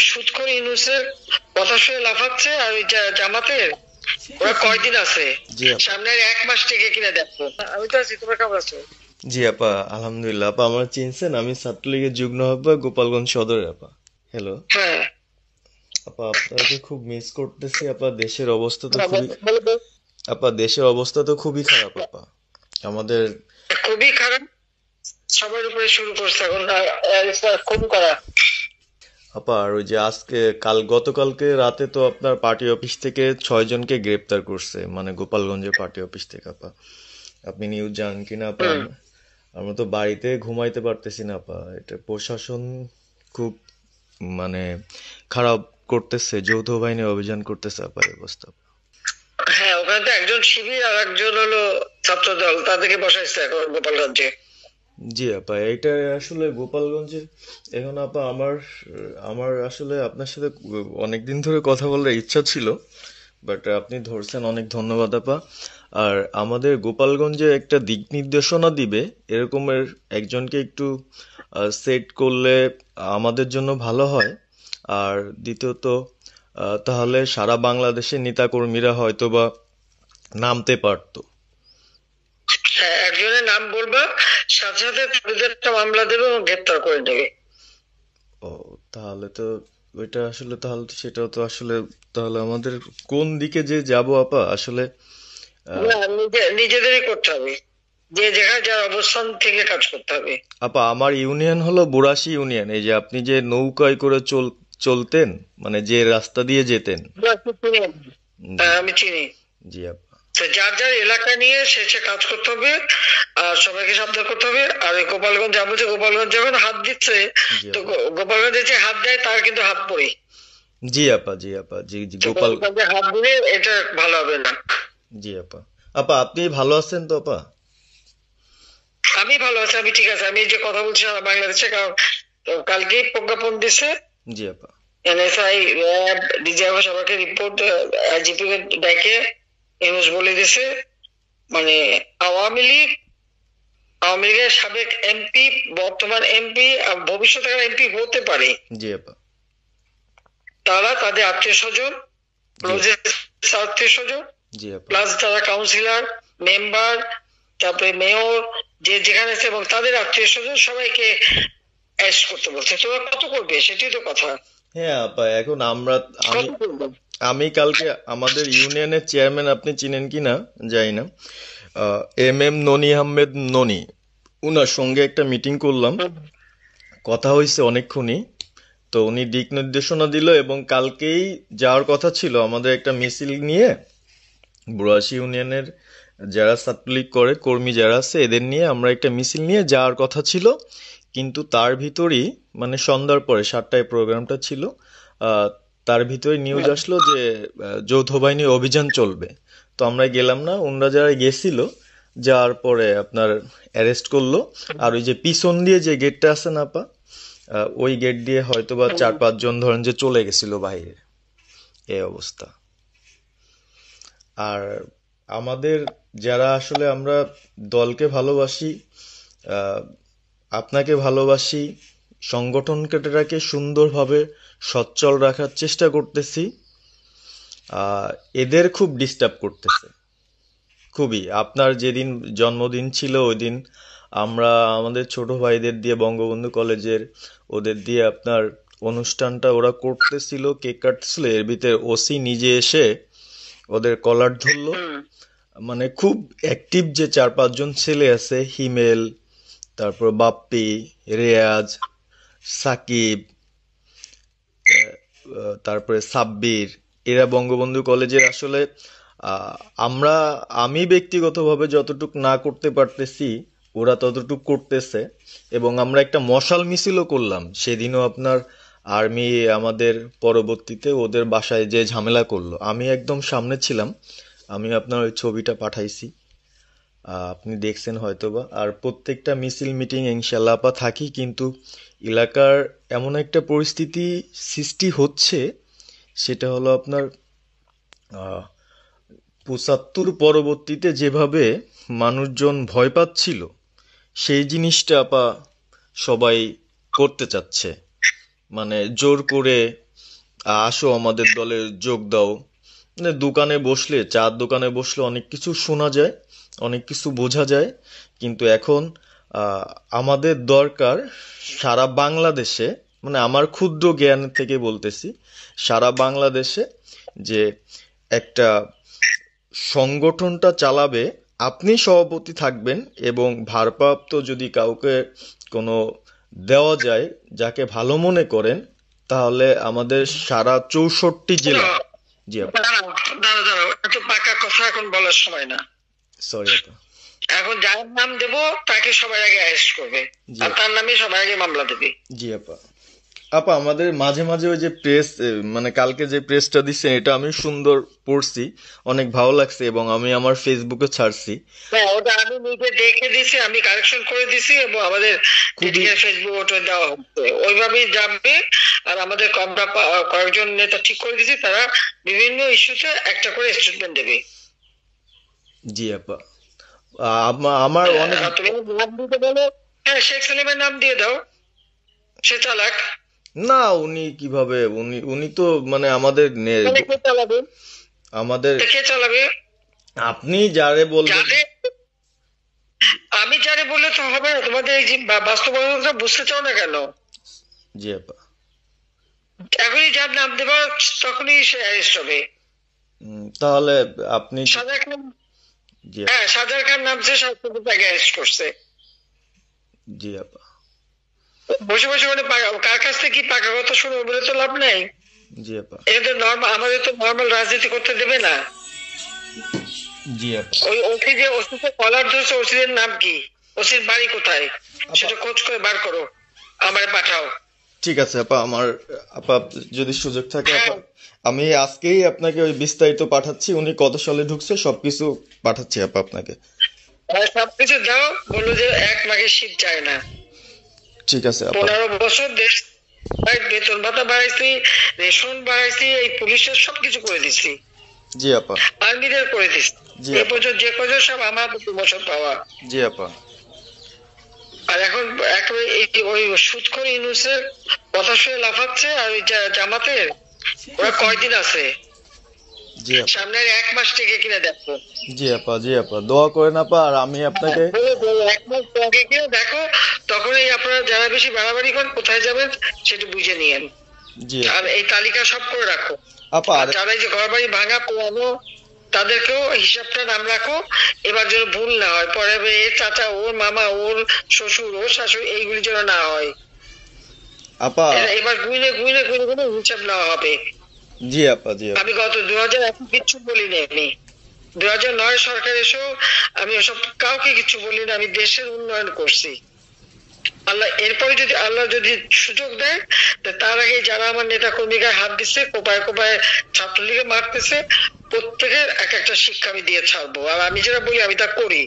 সুৎখর ইউনূসের কথা শুনে লাফাচ্ছে, আর ওই জামাতের ওরা কয়দিন আছে, সামনে 1 মাস থেকে কিনা দেখো। আমি তো আছি, তোমরা কেমন আছো? জি আপা, আলহামদুলিল্লাহ। আপা আমার চিনছেন? আমি ছাত্রলীগের যুগ্ম আহ্বায়ক, গোপালগঞ্জ সদরের আপা। হ্যালো হ্যাঁ, আপা, আপনাকে খুব মিস করতেছি আপা। দেশের অবস্থা তো হ্যাঁ, খুবই বলো। আপা, দেশের অবস্থা তো খুবই খারাপ আপা। আমাদের খুবই খারাপ, সবার উপরে শুরু করছে এখন। খুন করা। আপা, আর ওই যে আজকে গতকালকে রাতে তো আপনার পার্টি অফিস থেকে 6 জনকে গ্রেপ্তার করছে, মানে গোপালগঞ্জের পার্টি অফিস থেকে আপা। আপনি নিউজ জানেন কিনা আপা? হুম। আমরা তো বাড়িতে ঘুমাইতে পারতেছি না আপা। এটা প্রশাসন খুব মানে খারাপ করতেছে, যৌথ বাহিনী অভিযান করতেছে আপা, এই অবস্থা। হ্যাঁ, ওখানে তো একজন শিবির আর একজন হলো ছাত্র দল, তাদেরকে বসাইছে এখন গোপালগঞ্জে। জি আপা, এইটা আসলে গোপালগঞ্জে এখন আপা আমার আমার আসলে আপনার সাথে অনেকদিন ধরে কথা বলার ইচ্ছা ছিল, বাট আপনি ধরছেন, অনেক ধন্যবাদ আপা। আর আমাদের গোপালগঞ্জে একটা দিক নির্দেশনা দিবে এরকমের একজনকে একটু সেট করলে আমাদের জন্য ভালো হয়। আর দ্বিতীয়ত তাহলে সারা বাংলাদেশের নেতাকর্মীরা হয়তোবা নামতে পারতো। হ্যাঁ, একজনের নাম বলবা, সাথে সাথে তাদের একটা মামলা দেবে এবং গ্রেপ্তার করে নেবে। ও, তাহলে তো ওইটা আসলে, তাহলে তো সেটাও তো আসলে, তাহলে আমাদের কোন দিকে যে যাব আপা আসলে। আহ, না, নিজেদেরই করতে হবে, যে যেখানে যার অবস্থান থেকে কাজ করতে হবে। আপা, আমার ইউনিয়ন হলো বুড়াশি ইউনিয়ন। এই যে আপনি যে নৌকায় করে চলতেন, মানে যে রাস্তা দিয়ে যেতেন। জি, আমি চিনি। জি আপা। তো যার যার এলাকা নিয়ে সে সে কাজ করতে হবে, আর সবাইকে সাবধান করতে হবে। আর ওই গোপালগঞ্জ যা বলছে, গোপালগঞ্জ যখন হাত দিচ্ছে, জি তো আপা। গোপালগঞ্জে যে হাত দেয় তার কিন্তু হাত পড়ে। জি আপা, জি আপা, জি জি তো গোপাল। গোপালগঞ্জে হাত দিলে এটা ভালো হবে না। জি আপা। আপা, আপনি ভালো আছেন তো আপা? আমি ভালো আছি, আমি ঠিক আছে। আমি এই যে কথা বলছি সারা বাংলাদেশে, কারণ কালকেই প্রজ্ঞাপন দিছে জি আপা। এনএসআই, র্যাব, ডিজিএফ সবাইকে রিপোর্ট, আইজিপি কে ডেকে ইউনূস বলে দিছে, মানে আওয়ামী লীগ, আওয়ামী লীগের সাবেক এমপি, বর্তমান এমপি, ভবিষ্যতে এমপি হতে পারে, জি আপা। তারা তাদের আত্মীয় স্বজন, জি আপা। আত্মীয় স্বজন, জি আপা। প্লাস যারা কাউন্সিলর, মেম্বার, তারপরে মেয়র, যে যেখানে আছে, এবং তাদের আত্মীয় স্বজন সবাইকে অ্যারেস্ট করতে বলছে। তোমরা কত করবে, সেটাই তো কথা। হ্যাঁ আপা, এখন আমি কত করবে? আমি কালকে আমাদের ইউনিয়নের চেয়ারম্যান, আপনি চিনেন কি না জানি না, MM ননি আহমেদ ননি, উনার সঙ্গে একটা মিটিং করলাম, কথা হয়েছে অনেকক্ষণই। তো উনি দিক নির্দেশনা দিল, এবং কালকেই যাওয়ার কথা ছিল আমাদের একটা মিছিল নিয়ে, বুড়াশি ইউনিয়নের যারা ছাত্রলীগ করে কর্মী যারা আছে এদের নিয়ে আমরা একটা মিছিল নিয়ে যাওয়ার কথা ছিল। কিন্তু তার ভিতরই, মানে সন্ধ্যার পরে 7টায় প্রোগ্রামটা ছিল, আহ, তার ভিতরে নিউজ আসলো যে যৌথ বাহিনী অভিযান চলবে। তো আমরা গেলাম না। ওনরা যারা গেছিল, যাওয়ার পরে আপনার অ্যারেস্ট করলো। আর ওই যে পিছন দিয়ে যে গেটটা আছে না আপা, ওই গেট দিয়ে হয়তোবা 4-5 জন ধরেন যে চলে গেছিল বাইরে। এই অবস্থা। আর আমাদের যারা আসলে আমরা দলকে ভালোবাসি, আহ, আপনাকে ভালোবাসি, সংগঠনটাকে সুন্দরভাবে সচ্ছল রাখার চেষ্টা করতেছি, আহ, এদের খুব ডিস্টার্ব করতেছে খুবই। আপনার যেদিন জন্মদিন ছিল ওই দিন আমরা আমাদের ছোট ভাইদের দিয়ে, বঙ্গবন্ধু কলেজের ওদের দিয়ে আপনার অনুষ্ঠানটা ওরা করতেছিল, কেক কাটছিল, এর ভিতরে ওসি নিজে এসে ওদের কলার ধরলো। মানে খুব অ্যাক্টিভ যে 4-5 জন ছেলে আছে, হিমেল, তারপর বাপ্পি, রেয়াজ, সাকিব, তারপরে সাব্বির, এরা বঙ্গবন্ধু কলেজের আসলে, আহ, আমরা আমি ব্যক্তিগতভাবে যতটুক না করতে পারতেছি ওরা ততটুক করতেছে। এবং আমরা একটা মশাল মিছিলও করলাম সেদিনও আপনার। আর্মি আমাদের পরবর্তীতে ওদের বাসায় যে ঝামেলা করলো, আমি একদম সামনে ছিলাম। আমি আপনার ওই ছবিটা পাঠাইছি, আপনি দেখছেন হয়তোবা। আর প্রত্যেকটা মিছিল মিটিং ইনশাল্লাহ আপা থাকি, কিন্তু এলাকার এমন একটা পরিস্থিতি সৃষ্টি হচ্ছে, সেটা হলো আপনার 75 পরবর্তীতে যেভাবে মানুষজন ভয় পাচ্ছিল, সেই জিনিসটা আপা সবাই করতে চাচ্ছে, মানে জোর করে আসো আমাদের দলে যোগ দাও। মানে দোকানে বসলে, চার দোকানে বসলে অনেক কিছু শোনা যায়, অনেক কিছু বোঝা যায়, কিন্তু এখন আহ, আমাদের দরকার সারা বাংলাদেশে, মানে আমার ক্ষুদ্র জ্ঞান থেকে বলতেছি, সারা বাংলাদেশে যে একটা সংগঠনটা চালাবে, আপনি সভাপতি থাকবেন, এবং ভারপ্রাপ্ত যদি কাউকে কোনো দেওয়া যায়, যাকে ভালো মনে করেন, তাহলে আমাদের সারা 64 জেলা। জি আপা। দাঁড়াও দাঁড়াও দাঁড়াও, এত পাকা কথা এখন বলার সময় না। সরি আপা। এখন যার নাম দেব তাকে সবার আগে অ্যারেস্ট করবে, জি আর আপা। তার নামে সবার আগে মামলা দেবে। জি আপা। আপা আমাদের মাঝে মাঝে ওই যে প্রেস, মানে কালকে যে প্রেসটা দিচ্ছেন এটা আমি সুন্দর পড়ছি, অনেক ভালো লাগছে, এবং আমি আমার ফেসবুকে ছাড়ছি। হ্যাঁ, ওটা আমি নিজে দেখে দিছি, আমি কারেকশন করে দিছি, এবং আমাদের খুবই। ফেসবুক ওটা দেওয়া হচ্ছে, ওইভাবেই যাবে। আর আমাদের আমরা কয়েকজন নেতা ঠিক করে দিছি, তারা বিভিন্ন ইস্যুতে একটা করে স্টেটমেন্ট দেবে। জি আপা। আমার অনেক। আর তুমি নাম দিতে বলো, হ্যাঁ শেখ সেলিমের নাম দিয়ে দাও, সে চালাক। না, উনি কিভাবে, উনি উনি তো মানে তাহলে কে চালাবে? আমাদের কে চালাবে? আপনি যারে বলবেন। যাদের, আমি যারে বললে তো হবে না, তোমাদের এই যে বাস্তবতা বুঝতে চাও না কেন? জি আপা। এখনই যার নাম দেবা তখনই সে অ্যারেস্ট হবে। তাহলে আপনি। সাজার খান, জি আপা। হ্যাঁ সাজার খান নামছে, শাস্ত্রী তাকে অ্যারেস্ট করছে। জি আপা। বসে বসে মানে কার কাছ থেকে কি পাকা কথা শুনবো বলে তো লাভ নেই। জি আপা। এদের নর্মাল, আমাদের তো নর্মাল রাজনীতি করতে দেবে না। জি আপা। ওই ওসি যে ওসিকে কলার ধরছে, ওসিদের নাম কি, ওসির বাড়ি কোথায়, সেটা খোঁজ করে বার করো, আমারে পাঠাও। ঠিক আছে আপা, আপা যদি সুযোগ থাকে হ্যাঁ, আপা, আমি আজকেই আপনাকে ওই বিস্তারিত পাঠাচ্ছি, উনি কত সালে ঢুকছে সবকিছু পাঠাচ্ছি আপা আপনাকে। সবকিছু দাও, বললো যে এক মাঘের শীত যায় না। ঠিক আছে আপা। 15 বছর দেশ, বেতন ভাতা বাড়াইছি, রেশন বাড়াইছি, এই পুলিশের সবকিছু করে দিছি, জি আপা। আর্মিদের করে দিছি। জি এই আপা। পর্যন্ত যে কজন সব আমার প্রমোশন পাওয়া। জি আপা। আর এখন একেবারে ওই সুদখোর ইউনূসের কথা শুনে লাফাচ্ছে, আর ওই জামাতের, ওরা কয়দিন আছে, জি আপা। সামনে আর 1 মাস থেকে কিনা দেখো। জি আপা। জি আপা, দোয়া করেন আপা, আর আমি আপনাকে। বলে বলে 1 মাস আগে কিনা দেখো, তখনই আপনারা যারা বেশি বাড়াবাড়ি করেন কোথায় যাবেন সেটা বুঝে নিয়েন। জি আর এই তালিকা সব করে রাখো। আপা। আর আর যারা এই যে ঘর বাড়ি ভাঙা পোড়ানো, তাদেরকেও হিসাবটা নাম রাখো, এবার যেন ভুল না হয়, পরে এর চাচা, ওর মামা, ওর শ্বশুর, ওর শাশুড়ি, এইগুলি যেন না হয়। আপা। এবার গুইনে গুইনে গুইনে গুইনে হিসাব নেওয়া হবে। জি আপা। জি আপা। আমি গত 2001 কিচ্ছু বলিনি, আমি 2009 সরকার এসেও আমি ওসব কাউকে কিছু বলি না, আমি দেশের উন্নয়ন করছি। আল্লাহ এরপরে যদি আল্লাহ যদি সুযোগ দেয়, তার আগে যারা আমার নেতা কর্মীকে হাত দিচ্ছে, কোপায় কোপায় ছাত্রলীগে মারতেছে, প্রত্যেকের এক একটা শিক্ষা আমি দিয়ে ছাড়বো। আর আমি যেটা বলি আমি তা করি।